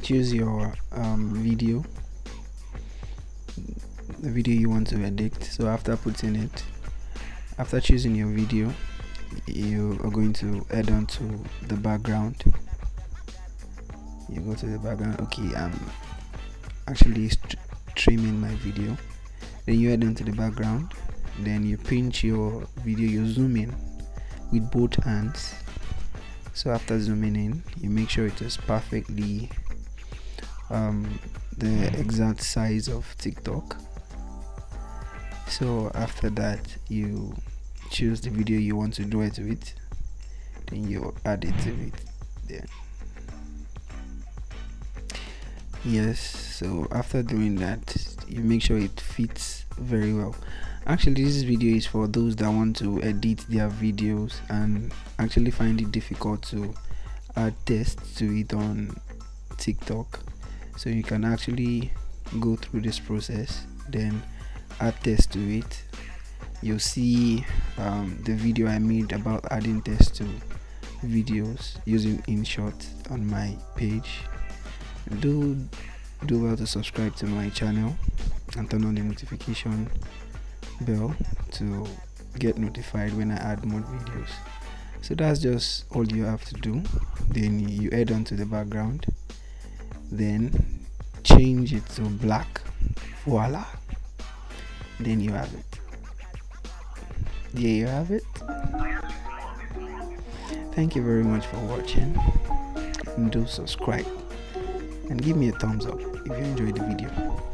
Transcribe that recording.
choose your video, the video you want to edit. So after putting it, after choosing your video, you are going to head on to the background. You go to the background. Okay, I'm actually streaming my video. Then you head on to the background. Then you pinch your video, you zoom in with both hands. So after zooming in, you make sure it is perfectly the exact size of TikTok. So after that, you choose the video you want to duet with, then you add it to it there. Yes, so after doing that, you make sure it fits very well. Actually, this video is for those that want to edit their videos and actually find it difficult to add text to it on TikTok. So you can actually go through this process, then add text to it. You'll see the video I made about adding text to videos using INSHOT on my page. Do well to subscribe to my channel and turn on the notification bell to get notified when I add more videos. So that's just all you have to do. Then you head on to the background, then change it to black. Voila, then you have it. There you have it. Thank you very much for watching, and do subscribe and give me a thumbs up if you enjoyed the video.